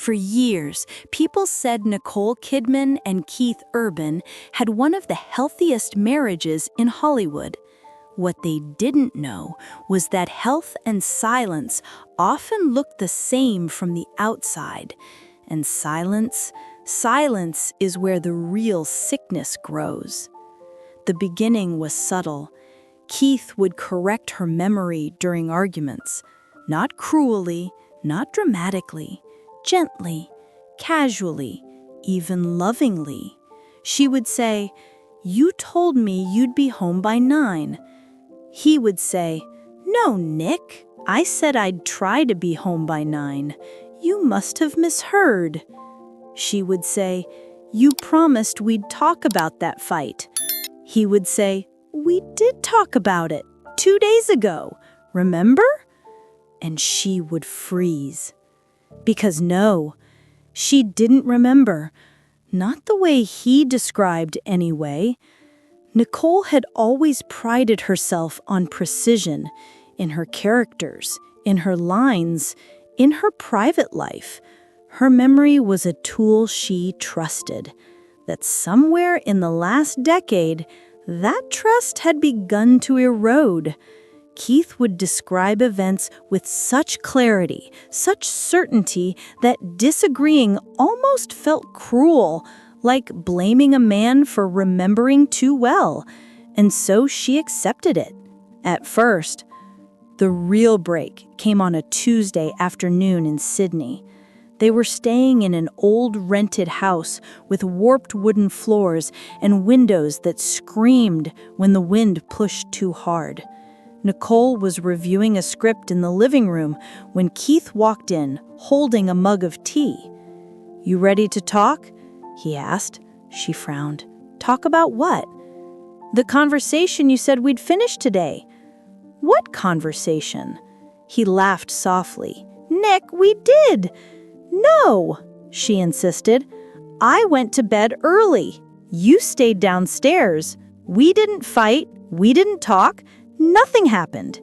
For years, people said Nicole Kidman and Keith Urban had one of the healthiest marriages in Hollywood. What they didn't know was that health and silence often look the same from the outside. And silence is where the real sickness grows. The beginning was subtle. Keith would correct her memory during arguments, not cruelly, not dramatically, gently, casually, even lovingly. She would say, "You told me you'd be home by 9. He would say, "No, Nick, I said I'd try to be home by 9. You must have misheard." She would say, "You promised we'd talk about that fight." He would say, "We did talk about it 2 days ago, remember?" And she would freeze. Because no, she didn't remember. Not the way he described anyway. Nicole had always prided herself on precision in her characters, in her lines, in her private life. Her memory was a tool she trusted. That somewhere in the last decade, that trust had begun to erode. Keith would describe events with such clarity, such certainty, that disagreeing almost felt cruel, like blaming a man for remembering too well. And so she accepted it. At first, the real break came on a Tuesday afternoon in Sydney. They were staying in an old rented house with warped wooden floors and windows that screamed when the wind pushed too hard. Nicole was reviewing a script in the living room when Keith walked in, holding a mug of tea. "You ready to talk?" he asked. She frowned. "Talk about what?" "The conversation you said we'd finish today." "What conversation?" He laughed softly. "Nick, we did." "No," she insisted. "I went to bed early. You stayed downstairs. We didn't fight. We didn't talk. Nothing happened."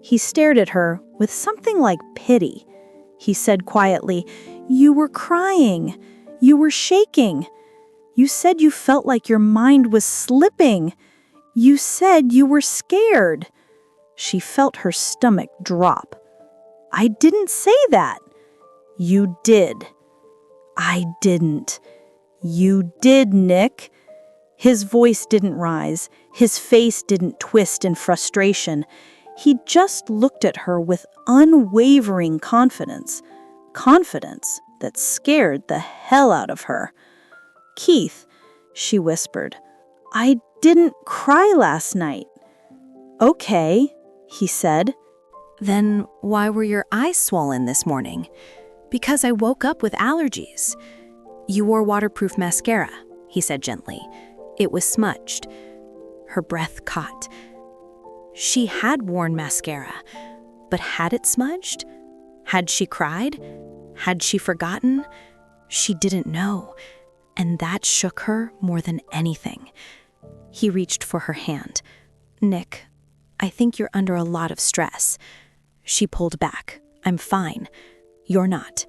He stared at her with something like pity. He said quietly, "You were crying. You were shaking. You said you felt like your mind was slipping. You said you were scared." She felt her stomach drop. "I didn't say that." "You did." "I didn't." "You did, Nick." His voice didn't rise. His face didn't twist in frustration. He just looked at her with unwavering confidence. Confidence that scared the hell out of her. "Keith," she whispered, "I didn't cry last night." "Okay," he said. "Then why were your eyes swollen this morning?" "Because I woke up with allergies." "You wore waterproof mascara," he said gently. "It was smudged." Her breath caught. She had worn mascara, but had it smudged? Had she cried? Had she forgotten? She didn't know, and that shook her more than anything. He reached for her hand. "Nick, I think you're under a lot of stress." She pulled back. "I'm fine." "You're not."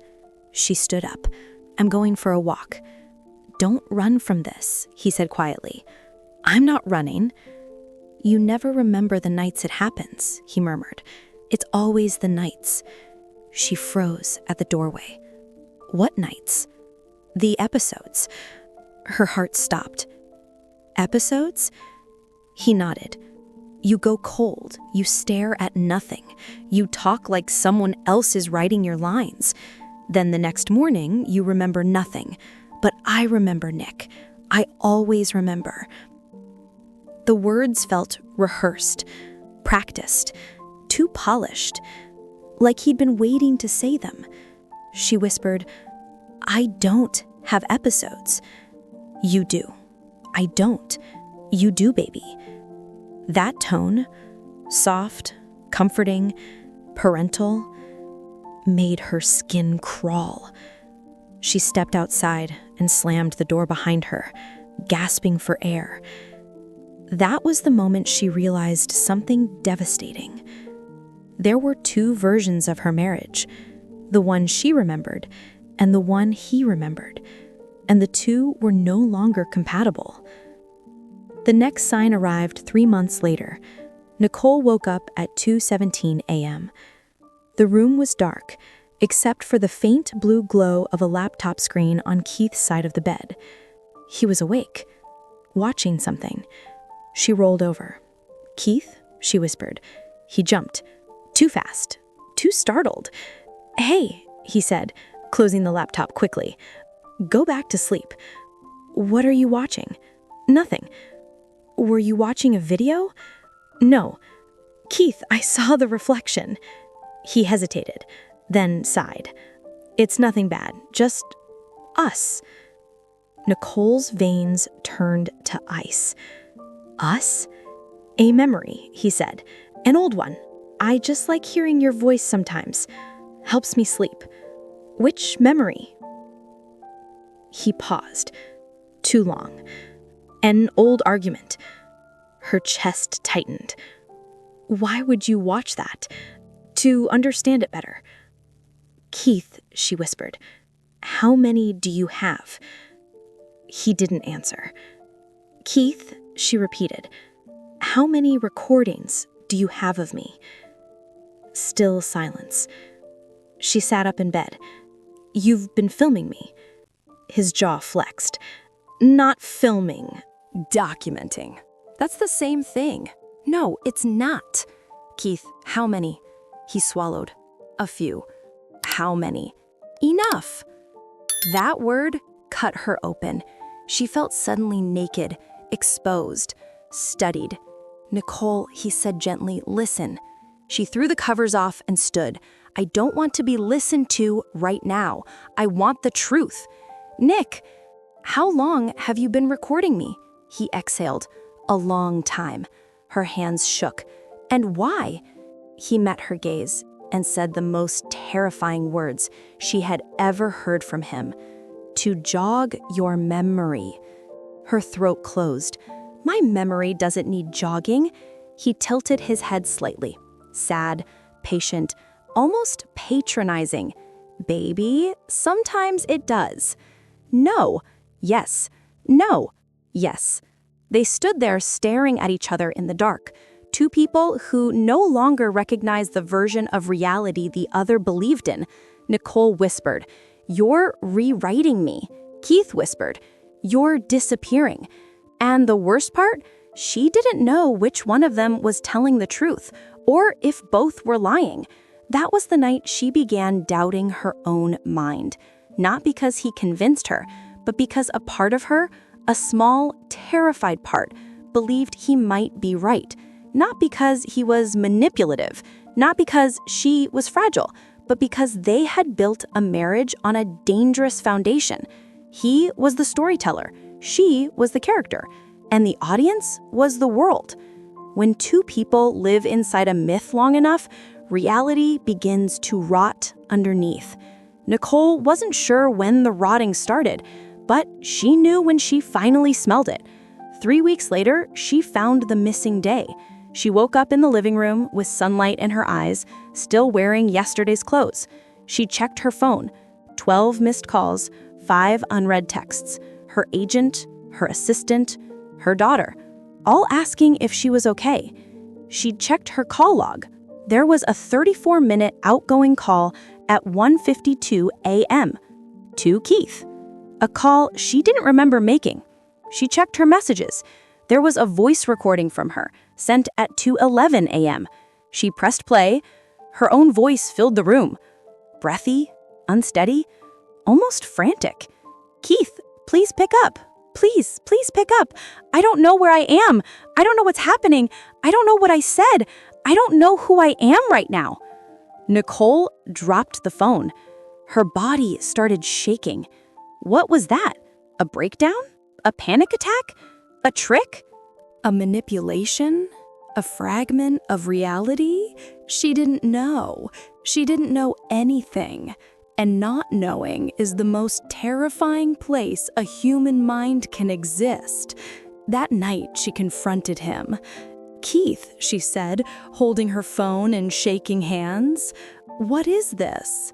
She stood up. "I'm going for a walk." "Don't run from this," he said quietly. "I'm not running." "You never remember the nights it happens," he murmured. "It's always the nights." She froze at the doorway. "What nights?" "The episodes." Her heart stopped. "Episodes?" He nodded. "You go cold. You stare at nothing. You talk like someone else is writing your lines. Then the next morning, you remember nothing. But I remember, Nick. I always remember." The words felt rehearsed, practiced, too polished, like he'd been waiting to say them. She whispered, "I don't have episodes." "You do." "I don't." "You do, baby." That tone, soft, comforting, parental, made her skin crawl. She stepped outside and slammed the door behind her, gasping for air. That was the moment she realized something devastating. There were two versions of her marriage, the one she remembered and the one he remembered, and the two were no longer compatible. The next sign arrived 3 months later. Nicole woke up at 2:17 a.m. The room was dark, except for the faint blue glow of a laptop screen on Keith's side of the bed. He was awake, watching something. She rolled over. "Keith?" she whispered. He jumped. Too fast. Too startled. "Hey," he said, closing the laptop quickly. "Go back to sleep." "What are you watching?" "Nothing." "Were you watching a video?" "No." "Keith, I saw the reflection." He hesitated, then sighed. "It's nothing bad, just us." Nicole's veins turned to ice. "Us?" "A memory," he said. "An old one. I just like hearing your voice sometimes. Helps me sleep." "Which memory?" He paused. Too long. "An old argument." Her chest tightened. "Why would you watch that?" "To understand it better." "Keith," she whispered, "how many do you have?" He didn't answer. "Keith," she repeated, "how many recordings do you have of me?" Still silence. She sat up in bed. "You've been filming me." His jaw flexed. "Not filming." Documenting. That's the same thing. No, it's not. Keith, how many? He swallowed. "A few." "How many?" "Enough." That word cut her open. She felt suddenly naked, exposed, studied. "Nicole," he said gently, "listen." She threw the covers off and stood. "I don't want to be listened to right now. I want the truth." "Nick, how long have you been recording me?" He exhaled. "A long time." Her hands shook. "And why?" He met her gaze and said the most terrifying words she had ever heard from him. "To jog your memory." Her throat closed. "My memory doesn't need jogging." He tilted his head slightly. Sad, patient, almost patronizing. "Baby, sometimes it does." "No." "Yes." "No." "Yes." They stood there staring at each other in the dark. Two people who no longer recognized the version of reality the other believed in. Nicole whispered, "You're rewriting me." Keith whispered, "You're disappearing." And the worst part, she didn't know which one of them was telling the truth, or if both were lying. That was the night she began doubting her own mind. Not because he convinced her, but because a part of her, a small, terrified part, believed he might be right. Not because he was manipulative, not because she was fragile, but because they had built a marriage on a dangerous foundation. He was the storyteller, she was the character, and the audience was the world. When two people live inside a myth long enough, reality begins to rot underneath. Nicole wasn't sure when the rotting started, but she knew when she finally smelled it. 3 weeks later, she found the missing day. She woke up in the living room with sunlight in her eyes, still wearing yesterday's clothes. She checked her phone. 12 missed calls, 5 unread texts. Her agent, her assistant, her daughter, all asking if she was okay. She checked her call log. There was a 34-minute outgoing call at 1:52 a.m. to Keith. A call she didn't remember making. She checked her messages. There was a voice recording from her, sent at 2:11 a.m. She pressed play. Her own voice filled the room. Breathy, unsteady, almost frantic. "Keith, please pick up. Please, please pick up. I don't know where I am. I don't know what's happening. I don't know what I said. I don't know who I am right now." Nicole dropped the phone. Her body started shaking. What was that? A breakdown? A panic attack? A trick? A manipulation? A fragment of reality? She didn't know. She didn't know anything. And not knowing is the most terrifying place a human mind can exist. That night, she confronted him. "Keith," she said, holding her phone and shaking hands, "what is this?"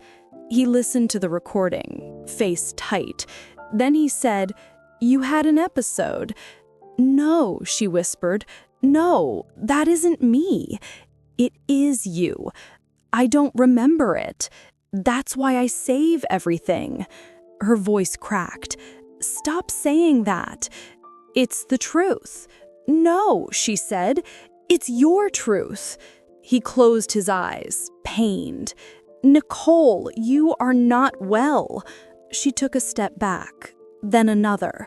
He listened to the recording, face tight. Then he said, "You had an episode." "No," she whispered. "No, that isn't me. It is you. I don't remember it. That's why I save everything." Her voice cracked. "Stop saying that. It's the truth." "No," she said. "It's your truth." He closed his eyes, pained. "Nicole, you are not well." She took a step back, then another.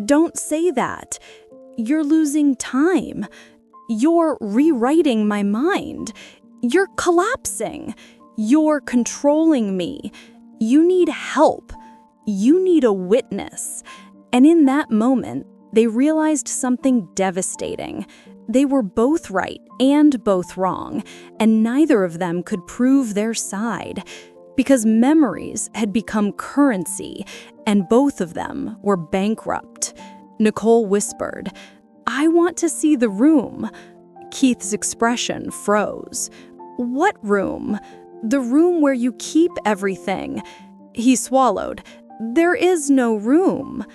"Don't say that. You're losing time. You're rewriting my mind. You're collapsing. You're controlling me. You need help. You need a witness." And in that moment, they realized something devastating. They were both right and both wrong, and neither of them could prove their side. Because memories had become currency, and both of them were bankrupt. Nicole whispered, "I want to see the room." Keith's expression froze. "What room?" "The room where you keep everything." He swallowed. "There is no room."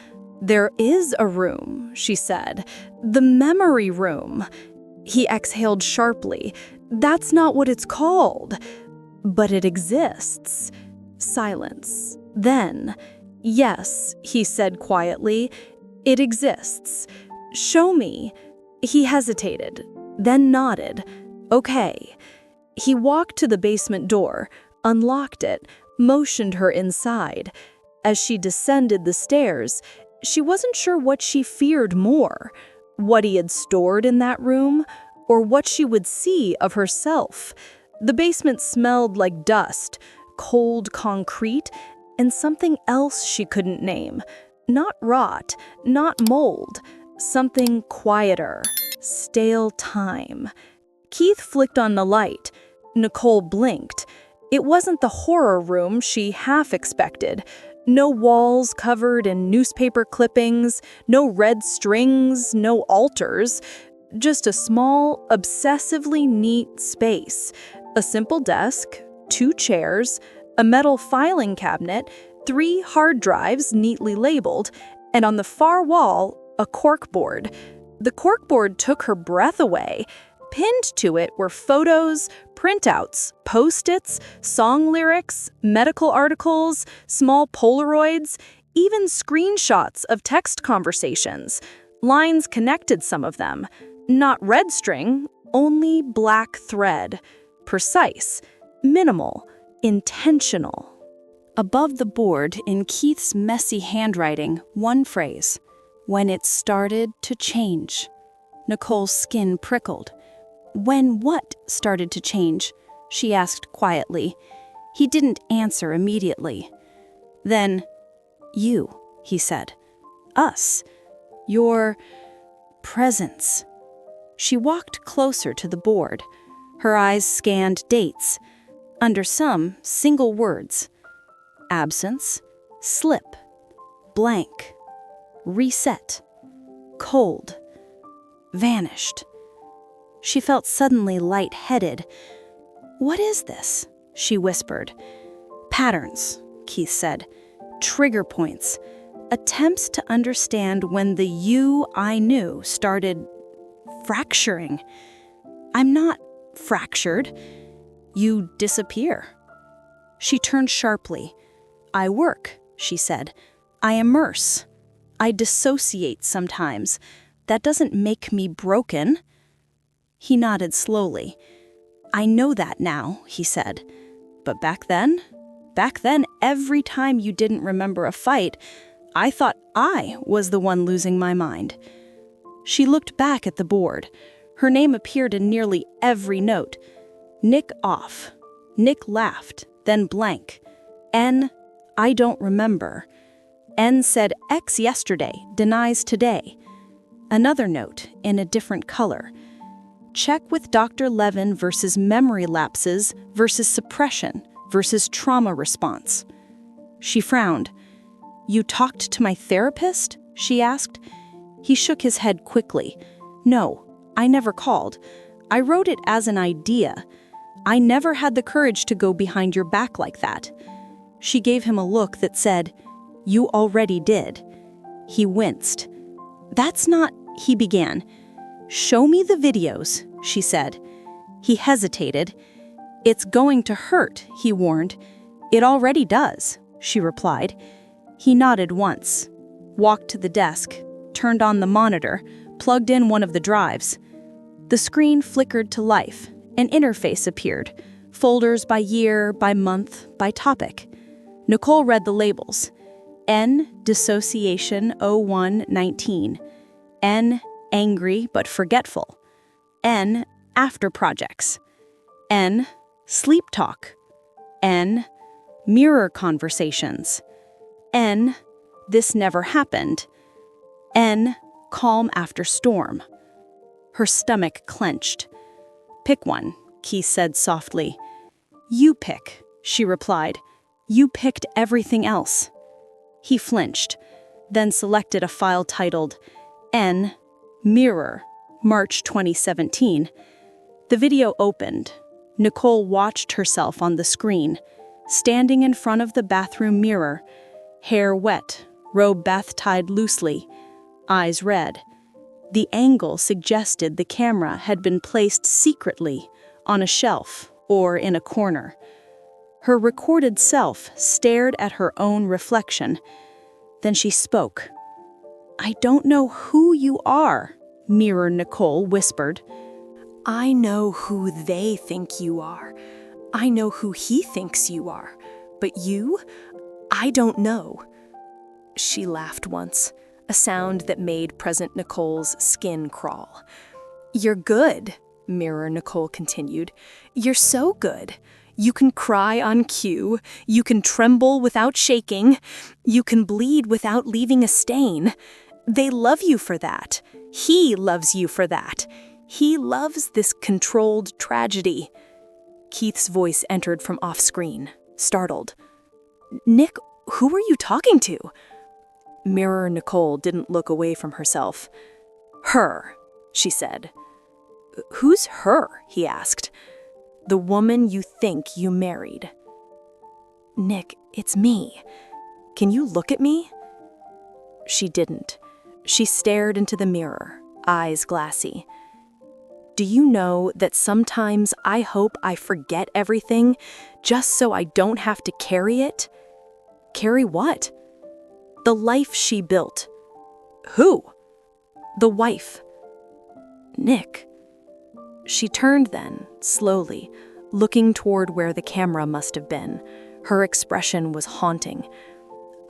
"There is a room," she said. "The memory room." He exhaled sharply. "That's not what it's called." "But it exists." Silence. Then, "Yes," he said quietly, "it exists. Show me." He hesitated, then nodded. "Okay." He walked to the basement door, unlocked it, motioned her inside. As she descended the stairs, she wasn't sure what she feared more, what he had stored in that room, or what she would see of herself. The basement smelled like dust, cold concrete, and something else she couldn't name. Not rot, not mold, something quieter, stale time. Keith flicked on the light. Nicole blinked. It wasn't the horror room she half expected. No walls covered in newspaper clippings, no red strings, no altars. Just a small, obsessively neat space. A simple desk, 2 chairs, a metal filing cabinet, 3 hard drives neatly labeled, and on the far wall, a corkboard. The corkboard took her breath away. Pinned to it were photos, printouts, post-its, song lyrics, medical articles, small Polaroids, even screenshots of text conversations. Lines connected some of them. Not red string, only black thread. Precise, minimal, intentional. Above the board, in Keith's messy handwriting, one phrase: "When it started to change." Nicole's skin prickled. "When what started to change?" she asked quietly. He didn't answer immediately. Then, "You," he said. "Us. Your presence." She walked closer to the board. Her eyes scanned dates. Under some, single words. Absence, slip, blank, reset, cold, vanished. She felt suddenly lightheaded. "What is this?" she whispered. "Patterns," Keith said. "Trigger points. Attempts to understand when the you I knew started fracturing. I'm not fractured. You disappear." She turned sharply. "I work," she said. "I immerse. I dissociate sometimes. That doesn't make me broken." He nodded slowly. "I know that now," he said. "But back then, every time you didn't remember a fight, I thought I was the one losing my mind." She looked back at the board. Her name appeared in nearly every note. Nick off. Nick laughed, then blank. N, I don't remember. N said X yesterday, denies today. Another note in a different color. Check with Dr. Levin versus memory lapses versus suppression versus trauma response. She frowned. "You talked to my therapist?" she asked. He shook his head quickly. "No, I never called. I wrote it as an idea. I never had the courage to go behind your back like that." She gave him a look that said, "You already did." He winced. "That's not," he began. "Show me the videos," she said. He hesitated. "It's going to hurt," he warned. "It already does," she replied. He nodded once, walked to the desk, turned on the monitor, plugged in one of the drives. The screen flickered to life. An interface appeared, folders by year, by month, by topic. Nicole read the labels. N. Dissociation 01-19. N. Angry but forgetful. N. After projects. N. Sleep talk. N. Mirror conversations. N. This never happened. N. Calm after storm. Her stomach clenched. "Pick one," Keith said softly. "You pick," she replied. "You picked everything else." He flinched, then selected a file titled N. Mirror, March 2017. The video opened. Nicole watched herself on the screen, standing in front of the bathroom mirror, hair wet, robe bath tied loosely, eyes red. The angle suggested the camera had been placed secretly on a shelf or in a corner. Her recorded self stared at her own reflection. Then she spoke. "I don't know who you are," Mirror Nicole whispered. "I know who they think you are. I know who he thinks you are. But you? I don't know." She laughed once, a sound that made present Nicole's skin crawl. "You're good," Mirror Nicole continued. "You're so good. You can cry on cue. You can tremble without shaking. You can bleed without leaving a stain. They love you for that. He loves you for that. He loves this controlled tragedy." Keith's voice entered from off-screen, startled. "Nick, who are you talking to?" Mirror Nicole didn't look away from herself. "Her," she said. "Who's her?" he asked. "The woman you think you married." "Nick, it's me. Can you look at me?" She didn't. She stared into the mirror, eyes glassy. "Do you know that sometimes I hope I forget everything just so I don't have to carry it?" "Carry what?" "The life she built." "Who?" "The wife." "Nick." She turned then, slowly, looking toward where the camera must have been. Her expression was haunting.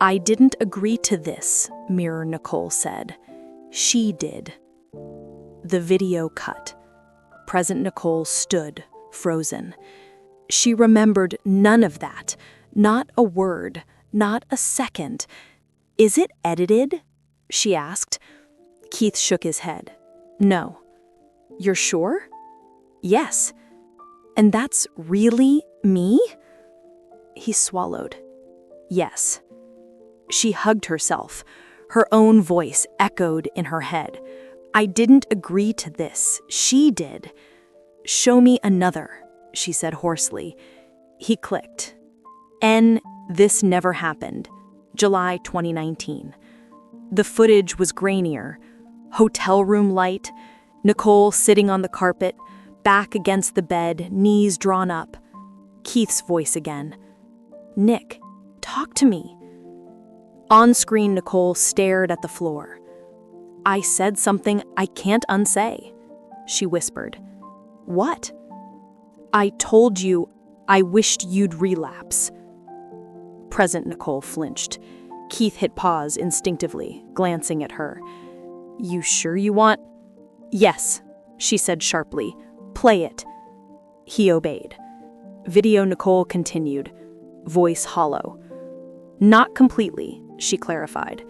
"I didn't agree to this," Mirror Nicole said. "She did." The video cut. Present Nicole stood, frozen. She remembered none of that, not a word, not a second. "Is it edited?" she asked. Keith shook his head. "No." "You're sure?" "Yes." "And that's really me?" He swallowed. "Yes." She hugged herself. Her own voice echoed in her head. "I didn't agree to this. She did." "Show me another," she said hoarsely. He clicked. N. This never happened. July 2019. The footage was grainier. Hotel room light. Nicole sitting on the carpet, back against the bed, knees drawn up. Keith's voice again. "Nick, talk to me." On screen, Nicole stared at the floor. "I said something I can't unsay," she whispered. "What?" "I told you I wished you'd relapse." Present Nicole flinched. Keith hit pause instinctively, glancing at her. "You sure you want?" "Yes," she said sharply. "Play it." He obeyed. Video Nicole continued, voice hollow. "Not completely," she clarified.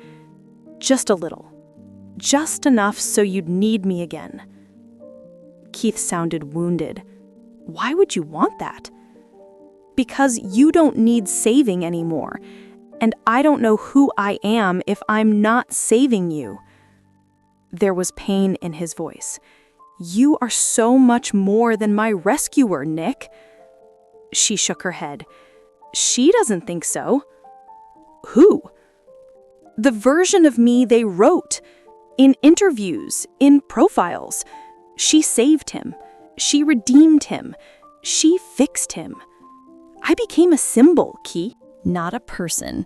"Just a little. Just enough so you'd need me again." Keith sounded wounded. "Why would you want that?" "Because you don't need saving anymore, and I don't know who I am if I'm not saving you." There was pain in his voice. "You are so much more than my rescuer, Nick." She shook her head. She doesn't think so. Who? The version of me they wrote. In interviews, in profiles. She saved him. She redeemed him. She fixed him. I became a symbol, Key. Not a person.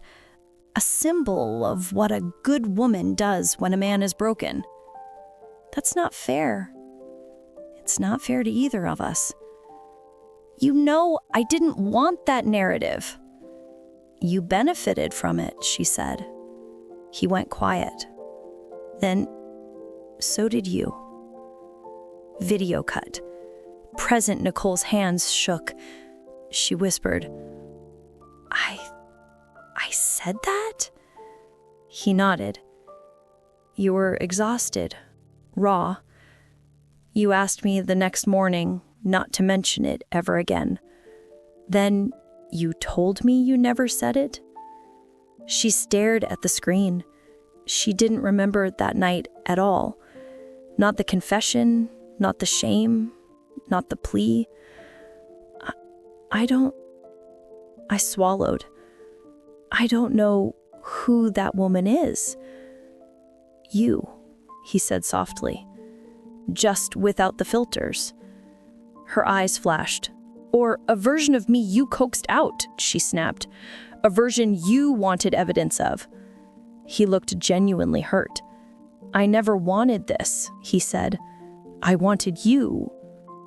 A symbol of what a good woman does when a man is broken. That's not fair. It's not fair to either of us. You know, I didn't want that narrative. You benefited from it, she said. He went quiet. Then, so did you. Video cut. Present Nicole's hands shook. She whispered, I said that? He nodded. You were exhausted, raw. You asked me the next morning not to mention it ever again. Then you told me you never said it? She stared at the screen. She didn't remember that night at all. Not the confession, not the shame, not the plea. I swallowed. I don't know who that woman is. You, he said softly, just without the filters. Her eyes flashed. Or a version of me you coaxed out, she snapped. A version you wanted evidence of. He looked genuinely hurt. I never wanted this, he said. I wanted you,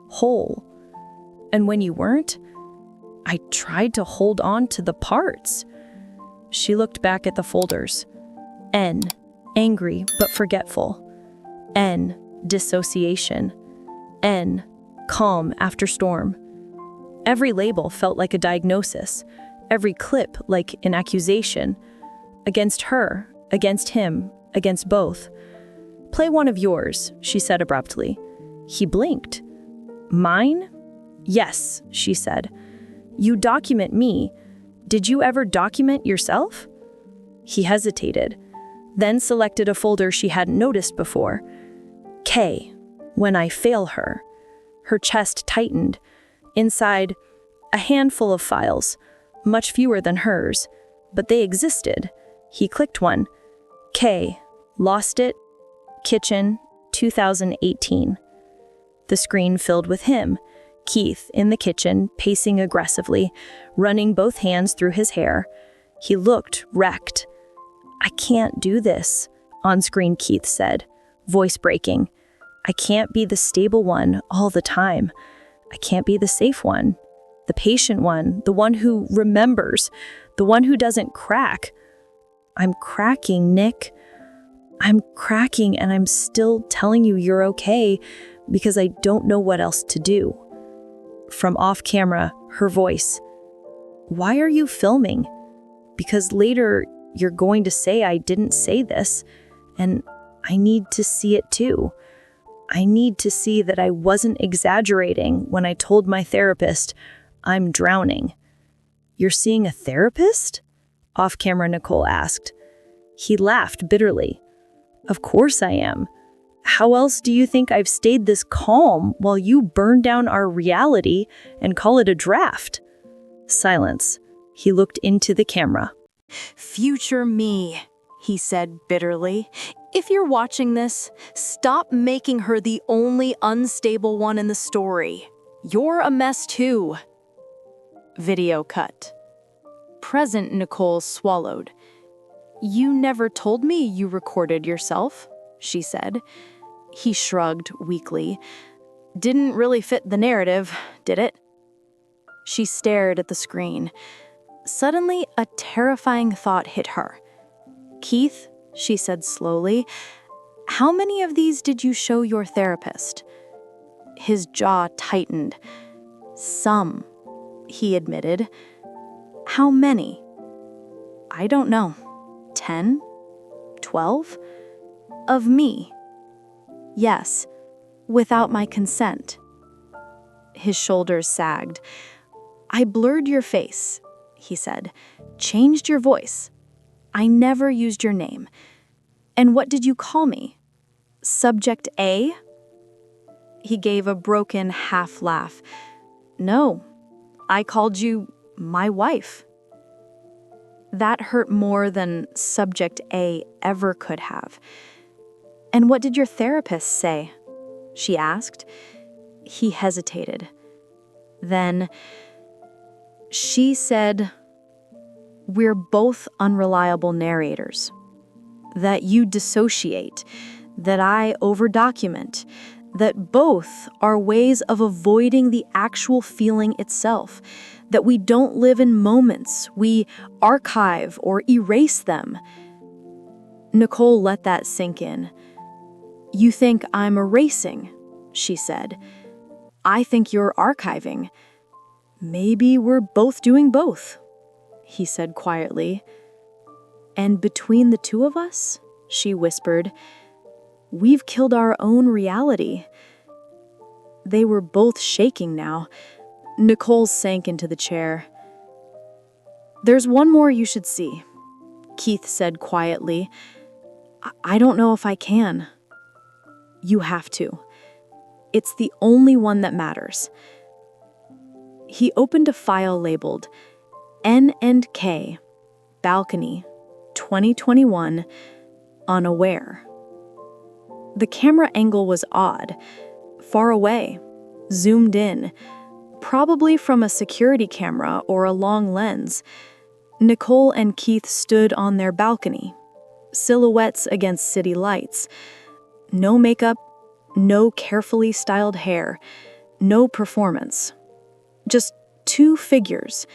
whole. And when you weren't, I tried to hold on to the parts. She looked back at the folders. N, angry but forgetful. N, dissociation. N, calm after storm. Every label felt like a diagnosis, every clip like an accusation. Against her, against him, against both. Play one of yours, she said abruptly. He blinked. Mine? Yes, she said. You document me. Did you ever document yourself? He hesitated, then selected a folder she hadn't noticed before. K, when I fail her. Her chest tightened. Inside, a handful of files, much fewer than hers, but they existed. He clicked one. K, lost it, kitchen, 2018. The screen filled with him, Keith, in the kitchen, pacing aggressively, running both hands through his hair. He looked wrecked. I can't do this, on-screen Keith said, voice breaking. I can't be the stable one all the time. I can't be the safe one, the patient one, the one who remembers, the one who doesn't crack. I'm cracking, Nick. I'm cracking, and I'm still telling you you're okay because I don't know what else to do. From off camera, her voice. Why are you filming? Because later you're going to say I didn't say this, and I need to see it too. I need to see that I wasn't exaggerating when I told my therapist, I'm drowning. You're seeing a therapist? Off-camera, Nicole asked. He laughed bitterly. Of course I am. How else do you think I've stayed this calm while you burn down our reality and call it a draft? Silence. He looked into the camera. Future me, he said bitterly. If you're watching this, stop making her the only unstable one in the story. You're a mess too. Video cut. Present Nicole swallowed. You never told me you recorded yourself, she said. He shrugged weakly. Didn't really fit the narrative, did it? She stared at the screen. Suddenly, a terrifying thought hit her. Keith, she said slowly, how many of these did you show your therapist? His jaw tightened. Some, he admitted. How many? I don't know. 10? 12? Of me? Yes, without my consent. His shoulders sagged. I blurred your face, he said. Changed your voice. I never used your name. And what did you call me? Subject A? He gave a broken half laugh. No, I called you my wife, That hurt more than Subject A ever could have. "And what did your therapist say?" she asked. He hesitated. Then, "She said, we're both unreliable narrators. That you dissociate, that I overdocument, that both are ways of avoiding the actual feeling itself, that we don't live in moments, we archive or erase them." Nicole let that sink in. "You think I'm erasing," she said. "I think you're archiving. Maybe we're both doing both," he said quietly. "And between the two of us," she whispered, "we've killed our own reality." They were both shaking now. Nicole sank into the chair. "There's one more you should see," Keith said quietly. I don't know if I can." "You have to. It's the only one that matters." He opened a file labeled N&K, Balcony, 2021, Unaware. The camera angle was odd, far away, zoomed in, probably from a security camera or a long lens. Nicole and Keith stood on their balcony, silhouettes against city lights. No makeup, no carefully styled hair, no performance. Just two figures,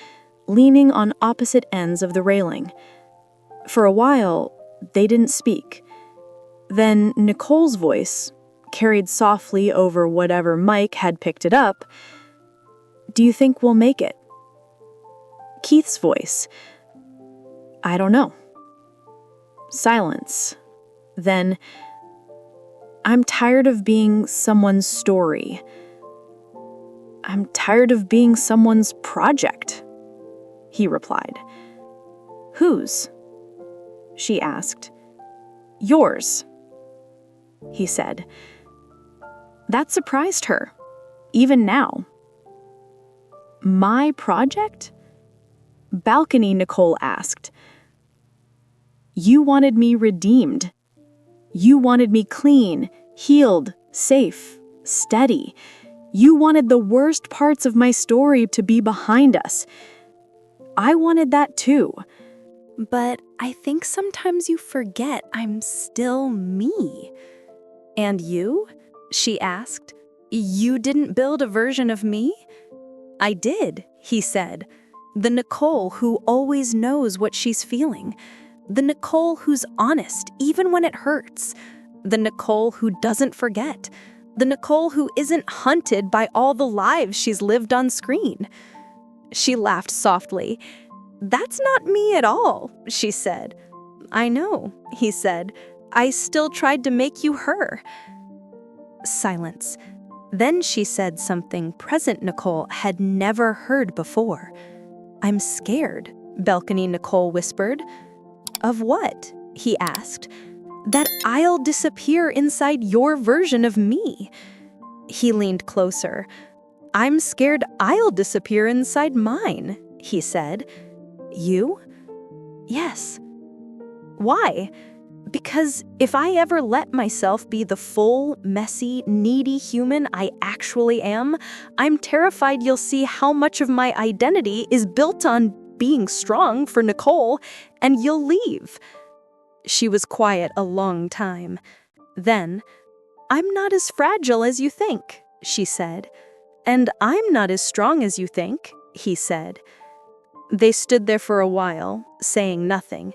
leaning on opposite ends of the railing. For a while, they didn't speak. Then Nicole's voice, carried softly over whatever mic had picked it up, "Do you think we'll make it?" Keith's voice, "I don't know." Silence. Then, "I'm tired of being someone's story. I'm tired of being someone's project," he replied. "Whose?" she asked. "Yours," he said. That surprised her, even now. "My project?" "Balcony," Nicole asked. "You wanted me redeemed. You wanted me clean, healed, safe, steady. You wanted the worst parts of my story to be behind us. I wanted that too." But I think sometimes you forget I'm still me. "And you?" she asked. "You didn't build a version of me?" "I did," he said. "The Nicole who always knows what she's feeling. The Nicole who's honest even when it hurts. The Nicole who doesn't forget. The Nicole who isn't hunted by all the lives she's lived on screen." She laughed softly. "That's not me at all," she said. "I know," he said. "I still tried to make you her." Silence. Then she said something present Nicole had never heard before. "I'm scared," Balcony Nicole whispered. "Of what?" he asked. "That I'll disappear inside your version of me." He leaned closer. "I'm scared I'll disappear inside mine," he said. "You?" "Yes." "Why?" "Because if I ever let myself be the full, messy, needy human I actually am, I'm terrified you'll see how much of my identity is built on being strong for Nicole, and you'll leave." She was quiet a long time. Then, "I'm not as fragile as you think," she said. "And I'm not as strong as you think," he said. They stood there for a while, saying nothing.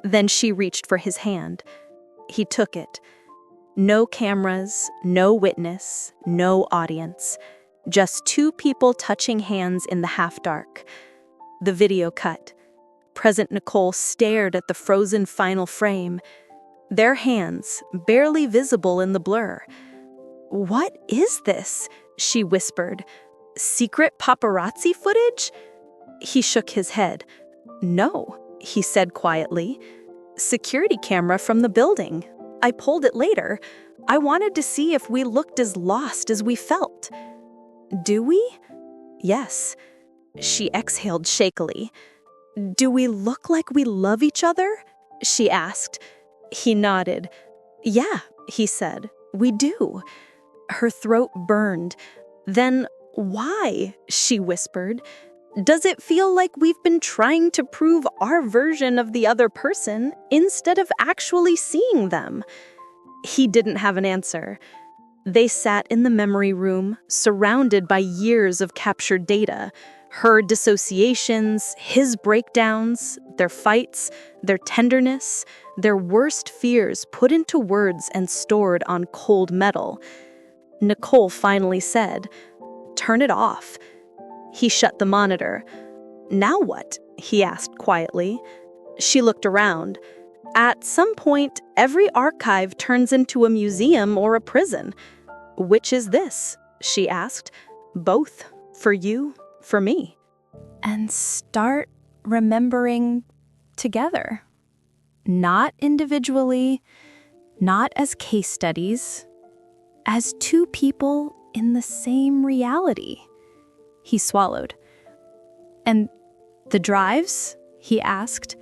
Then she reached for his hand. He took it. No cameras, no witness, no audience. Just two people touching hands in the half-dark. The video cut. Present Nicole stared at the frozen final frame. Their hands, barely visible in the blur. "What is this?" she whispered. "Secret paparazzi footage?" He shook his head. "No," he said quietly. "Security camera from the building. I pulled it later. I wanted to see if we looked as lost as we felt." "Do we?" "Yes." She exhaled shakily. "Do we look like we love each other?" she asked. He nodded. "Yeah," he said, "we do." Her throat burned. "Then why?" she whispered. "Does it feel like we've been trying to prove our version of the other person instead of actually seeing them?" He didn't have an answer. They sat in the memory room, surrounded by years of captured data, her dissociations, his breakdowns, their fights, their tenderness, their worst fears put into words and stored on cold metal. Nicole finally said, "Turn it off." He shut the monitor. "Now what?" he asked quietly. She looked around. "At some point, every archive turns into a museum or a prison. Which is this?" she asked. "Both. For you, for me." And start remembering together. Not individually, not as case studies, as two people in the same reality. He swallowed. "And the drives?" he asked.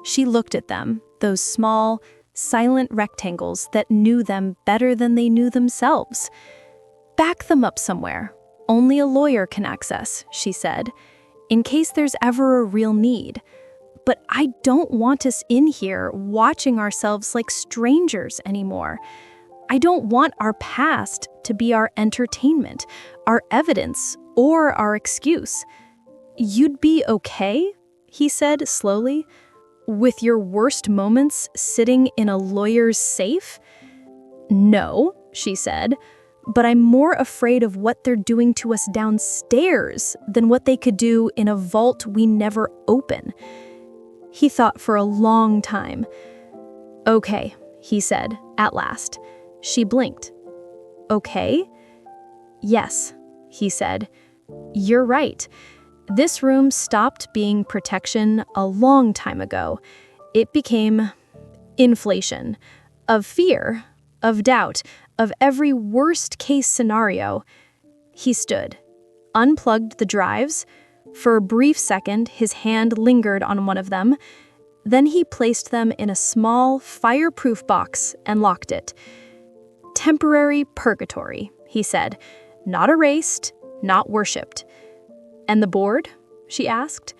She looked at them, those small, silent rectangles that knew them better than they knew themselves. "Back them up somewhere. Only a lawyer can access," she said, "in case there's ever a real need. But I don't want us in here watching ourselves like strangers anymore. I don't want our past to be our entertainment, our evidence, or our excuse." "You'd be okay," he said slowly, "with your worst moments sitting in a lawyer's safe?" "No," she said, "but I'm more afraid of what they're doing to us downstairs than what they could do in a vault we never open." He thought for a long time. "Okay," he said, at last. She blinked. "Okay?" "Yes," he said. "You're right. This room stopped being protection a long time ago. It became inflation of fear, of doubt, of every worst-case scenario." He stood, unplugged the drives. For a brief second, his hand lingered on one of them. Then he placed them in a small, fireproof box and locked it. "Temporary purgatory," he said. "Not erased, not worshipped." "And the board?" she asked.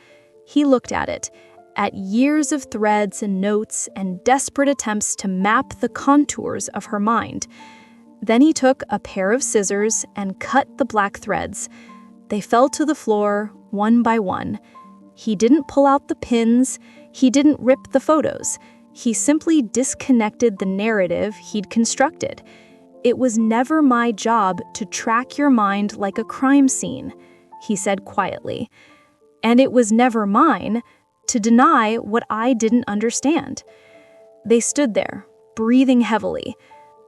He looked at years of threads and notes and desperate attempts to map the contours of her mind. Then he took a pair of scissors and cut the black threads. They fell to the floor, one by one. He didn't pull out the pins, he didn't rip the photos. He simply disconnected the narrative he'd constructed. "It was never my job to track your mind like a crime scene," he said quietly. "And it was never mine to deny what I didn't understand." They stood there, breathing heavily.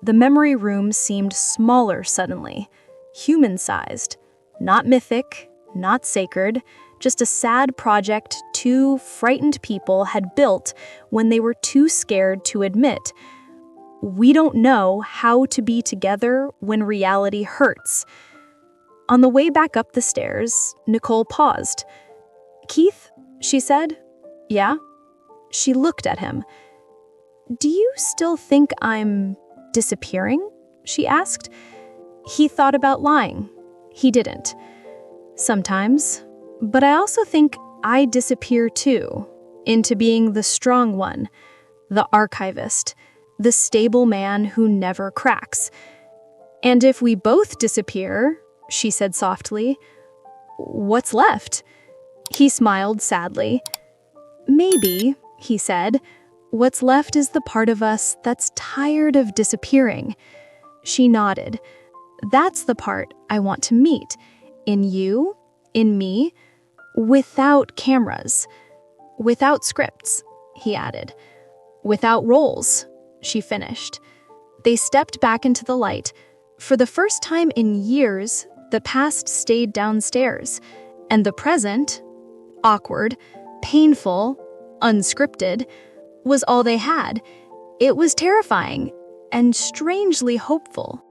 The memory room seemed smaller suddenly, human-sized, not mythic, not sacred, just a sad project two frightened people had built when they were too scared to admit, "We don't know how to be together when reality hurts." On the way back up the stairs, Nicole paused. "Keith?" she said. "Yeah?" She looked at him. "Do you still think I'm disappearing?" she asked. He thought about lying. He didn't. "Sometimes. But I also think I disappear too, into being the strong one, the archivist, the stable man who never cracks. And if we both disappear," she said softly, "what's left?" He smiled sadly. "Maybe," he said, "what's left is the part of us that's tired of disappearing." She nodded. "That's the part I want to meet. In you, in me, without cameras. Without scripts," he added. "Without roles," she finished. They stepped back into the light. For the first time in years, the past stayed downstairs, and the present, awkward, painful, unscripted, was all they had. It was terrifying and strangely hopeful.